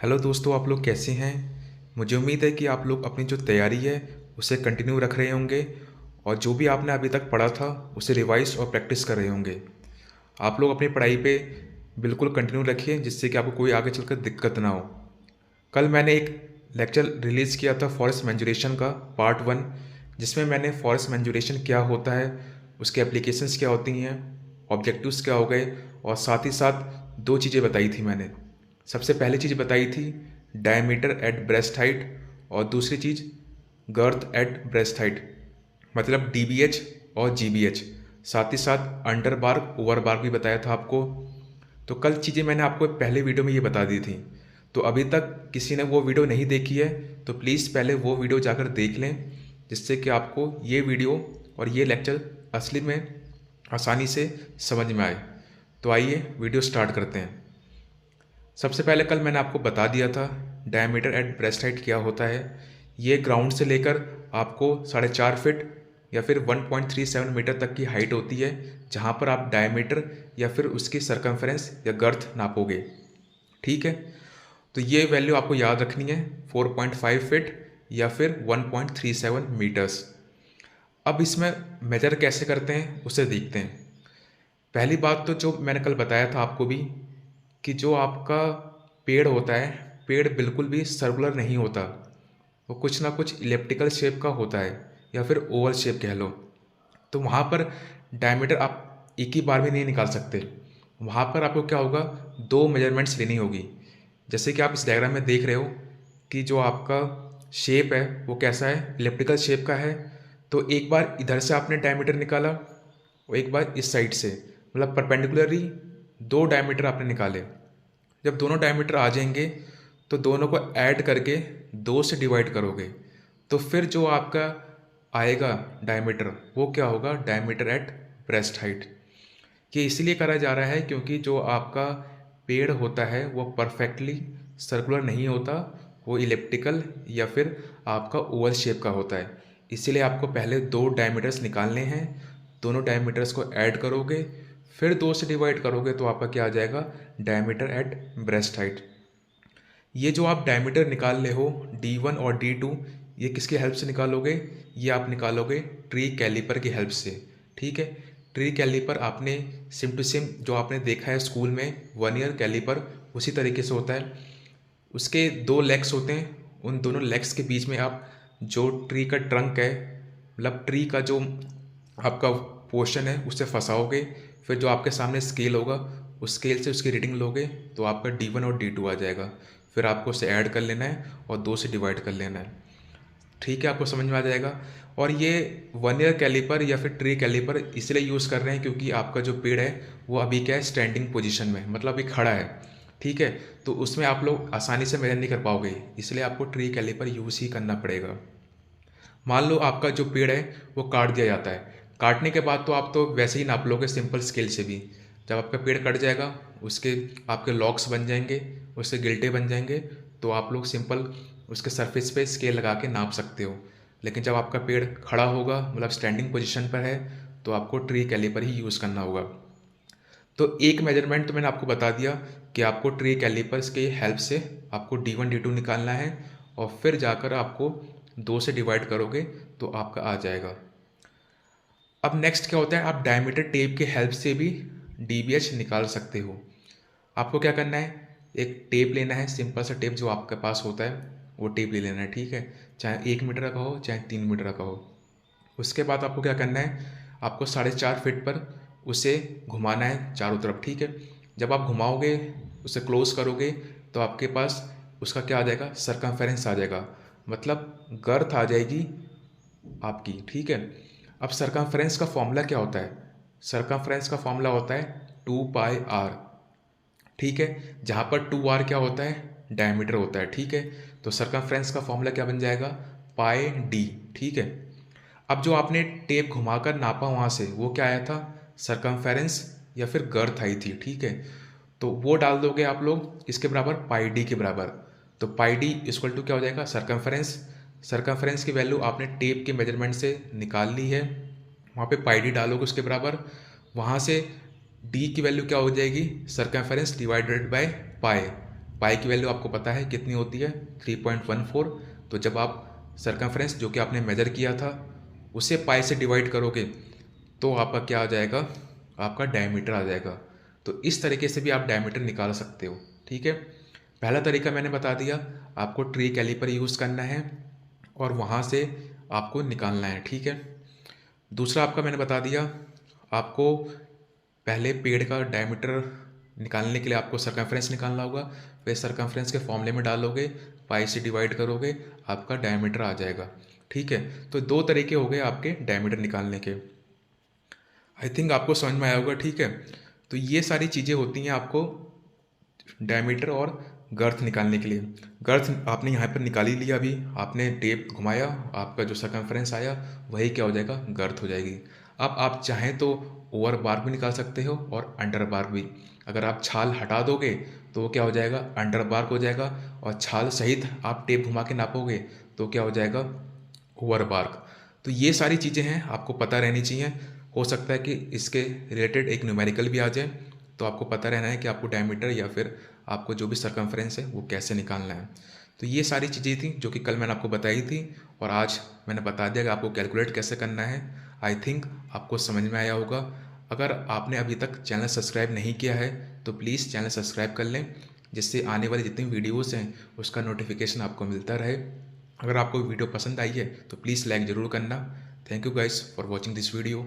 Hello दोस्तों, आप लोग कैसे हैं। मुझे उम्मीद है कि आप लोग अपनी जो तैयारी है उसे कंटिन्यू रख रहे होंगे और जो भी आपने अभी तक पढ़ा था उसे रिवाइज और प्रैक्टिस कर रहे होंगे। आप लोग अपनी पढ़ाई पे बिल्कुल कंटिन्यू रखिए जिससे कि आपको कोई आगे चलकर दिक्कत ना हो। कल मैंने एक लेक्चर रिलीज़ किया था फॉरेस्ट मैंजुरेशन का पार्ट 1, जिसमें मैंने फॉरेस्ट मैंजुरेशन क्या होता है, उसके एप्लीकेशंस क्या होती हैं, ऑब्जेक्टिव्स क्या हो गए, और साथ ही साथ दो चीज़ें बताई थी मैंने। सबसे पहली चीज़ बताई थी डायमीटर एट ब्रेस्ट हाइट, और दूसरी चीज़ गर्थ एट ब्रेस्ट हाइट, मतलब DBH और GBH। साथ ही साथ अंडर बार्क ओवर बार्क भी बताया था आपको। तो कल चीज़ें मैंने आपको पहले वीडियो में ये बता दी थी। तो अभी तक किसी ने वो वीडियो नहीं देखी है तो प्लीज़ पहले वो वीडियो जाकर देख लें, जिससे कि आपको ये वीडियो और ये लेक्चर असली में आसानी से समझ में आए। तो आइए वीडियो स्टार्ट करते हैं। सबसे पहले कल मैंने आपको बता दिया था डायमीटर एट ब्रेस्ट हाइट क्या होता है। ये ग्राउंड से लेकर आपको 4.5 फीट या फिर 1.37 मीटर तक की हाइट होती है, जहाँ पर आप डायमीटर या फिर उसकी सरकमफ्रेंस या गर्थ नापोगे। ठीक है, तो ये वैल्यू आपको याद रखनी है, 4.5 फीट या फिर 1.37 मीटर्स। अब इसमें मेजर कैसे करते हैं उसे देखते हैं। पहली बात तो जो मैंने कल बताया था आपको भी, कि जो आपका पेड़ होता है, पेड़ बिल्कुल भी सर्कुलर नहीं होता, वो कुछ ना कुछ इलिप्टिकल शेप का होता है या फिर ओवल शेप कह लो। तो वहाँ पर डायमीटर आप एक ही बार में नहीं निकाल सकते। वहाँ पर आपको क्या होगा, दो मेजरमेंट्स लेनी होगी। जैसे कि आप इस डायग्राम में देख रहे हो कि जो आपका शेप है वो कैसा है, इलिप्टिकल शेप का है। तो एक बार इधर से आपने डायमीटर निकाला और एक बार इस साइड से, मतलब परपेंडिकुलरली दो डायमीटर आपने निकाले। जब दोनों डायमीटर आ जाएंगे तो दोनों को ऐड करके दो से डिवाइड करोगे, तो फिर जो आपका आएगा डायमीटर वो क्या होगा, डायमीटर एट ब्रेस्ट हाइट। ये इसलिए करा जा रहा है क्योंकि जो आपका पेड़ होता है वो परफेक्टली सर्कुलर नहीं होता, वो इलिप्टिकल या फिर आपका ओवल शेप का होता है। इसीलिए आपको पहले दो डायमीटर्स निकालने हैं, दोनों डायमीटर्स को ऐड करोगे, फिर दो से डिवाइड करोगे तो आपका क्या आ जाएगा, डायमीटर एट ब्रेस्ट हाइट। ये जो आप डायमीटर निकाल रहे हो D1 और D2, ये किसकी हेल्प से निकालोगे, ये आप निकालोगे ट्री कैलिपर की हेल्प से। ठीक है, ट्री कैलिपर आपने सिम टू सिम जो आपने देखा है स्कूल में 1 ईयर कैलिपर, उसी तरीके से होता है। उसके दो लेग्स होते हैं, उन दोनों लेग्स के बीच में आप जो ट्री का ट्रंक है, मतलब ट्री का जो आपका पोर्शन है उससे फंसाओगे। फिर जो आपके सामने स्केल होगा उस स्केल से उसकी रीडिंग लोगे तो आपका D1 और D2 आ जाएगा। फिर आपको उसे ऐड कर लेना है और दो से डिवाइड कर लेना है। ठीक है, आपको समझ में आ जाएगा। और ये 1 ईयर कैलिपर या फिर ट्री कैलिपर इसलिए यूज़ कर रहे हैं क्योंकि आपका जो पेड़ है वो अभी क्या है, स्टैंडिंग पोजीशन में, मतलब अभी खड़ा है। ठीक है, तो उसमें आप लोग आसानी से मेजर नहीं कर पाओगे, इसलिए आपको ट्री कैलिपर यूज़ ही करना पड़ेगा। मान लो आपका जो पेड़ है वो काट दिया जाता है, काटने के बाद तो आप तो वैसे ही नाप लोगे सिंपल स्केल से भी। जब आपका पेड़ कट जाएगा उसके आपके लॉक्स बन जाएंगे, उससे गिल्टे बन जाएंगे, तो आप लोग सिंपल उसके सरफेस पे स्केल लगा के नाप सकते हो। लेकिन जब आपका पेड़ खड़ा होगा, मतलब स्टैंडिंग पोजीशन पर है, तो आपको ट्री कैलिपर ही यूज़ करना होगा। तो एक मेजरमेंट तो मैंने आपको बता दिया कि आपको ट्री कैलिपर्स के हेल्प से आपको D1 D2 निकालना है, और फिर जाकर आपको दो से डिवाइड करोगे तो आपका आ जाएगा। अब नेक्स्ट क्या होता है, आप डायमीटर टेप के हेल्प से भी DBH निकाल सकते हो। आपको क्या करना है, एक टेप लेना है, सिंपल सा टेप जो आपके पास होता है वो टेप ले लेना है। ठीक है, चाहे 1 मीटर का हो चाहे 3 मीटर का हो। उसके बाद आपको क्या करना है, आपको 4.5 फीट पर उसे घुमाना है चारों तरफ। ठीक है, जब आप घुमाओगे, उसे क्लोज करोगे, तो आपके पास उसका क्या आ जाएगा, सरकमफेरेंस आ जाएगा, मतलब गर्थ आ जाएगी आपकी। ठीक है, अब सरकमफ्रेंस का फॉर्मूला क्या होता है, सरकमफ्रेंस का फॉर्मूला होता है 2πr। ठीक है, जहाँ पर 2r क्या होता है, डायमीटर होता है। ठीक है, तो सरकमफ्रेंस का फॉर्मूला क्या बन जाएगा, पाई डी। ठीक है, अब जो आपने टेप घुमाकर नापा वहाँ से वो क्या आया था, सरकमफेरेंस या फिर गर्थ आई थी। ठीक है, तो वो डाल दोगे आप लोग इसके बराबर, पाई डी के बराबर। तो पाई डी इक्वल टू क्या हो जाएगा, सरकमफेरेंस। सरकमफेरेंस की वैल्यू आपने टेप के मेजरमेंट से निकाल ली है, वहाँ पे पाई डी डालोगे उसके बराबर। वहाँ से डी की वैल्यू क्या हो जाएगी, सरकमफेरेंस डिवाइडेड बाय पाई। पाई की वैल्यू आपको पता है कितनी होती है, 3.14। तो जब आप सर्कमफ्रेंस जो कि आपने मेजर किया था उसे पाई से डिवाइड करोगे तो आपका क्या आ जाएगा, आपका डायमीटर आ जाएगा। तो इस तरीके से भी आप डायमीटर निकाल सकते हो। ठीक है, पहला तरीका मैंने बता दिया, आपको ट्री कैलिपर यूज़ करना है और वहाँ से आपको निकालना है। ठीक है, दूसरा आपका मैंने बता दिया, आपको पहले पेड़ का डायमीटर निकालने के लिए आपको सर्कमफ्रेंस निकालना होगा, फिर सर्कमफ्रेंस के फॉर्मूले में डालोगे, पाई से डिवाइड करोगे, आपका डायमीटर आ जाएगा। ठीक है, तो दो तरीके हो गए आपके डायमीटर निकालने के। आई थिंक आपको समझ में आया होगा। ठीक है, तो ये सारी चीज़ें होती हैं आपको डायमीटर और गर्थ निकालने के लिए। गर्थ आपने यहाँ पर निकाल ही लिया, अभी आपने टेप घुमाया, आपका जो सर्कमफ्रेंस आया वही क्या हो जाएगा, गर्थ हो जाएगी। अब आप चाहें तो ओवर बार्क भी निकाल सकते हो और अंडर बार्क भी। अगर आप छाल हटा दोगे तो वो क्या हो जाएगा, अंडर बार्क हो जाएगा, और छाल सहित आप टेप घुमा के नापोगे तो क्या हो जाएगा, ओवर बार्क। तो ये सारी चीज़ें हैं, आपको पता रहनी चाहिए। हो सकता है कि इसके रिलेटेड एक न्यूमेरिकल भी आ जाए, तो आपको पता रहना है कि आपको डायमीटर या फिर आपको जो भी सर्कमफ्रेंस है वो कैसे निकालना है। तो ये सारी चीज़ें थी जो कि कल मैंने आपको बताई थी, और आज मैंने बता दिया कि आपको कैलकुलेट कैसे करना है। आई थिंक आपको समझ में आया होगा। अगर आपने अभी तक चैनल सब्सक्राइब नहीं किया है तो प्लीज़ चैनल सब्सक्राइब कर लें, जिससे आने वाली जितनी वीडियोज़ हैं उसका नोटिफिकेशन आपको मिलता रहे। अगर आपको वीडियो पसंद आई है तो प्लीज़ लाइक ज़रूर करना। Thank you guys for watching this video.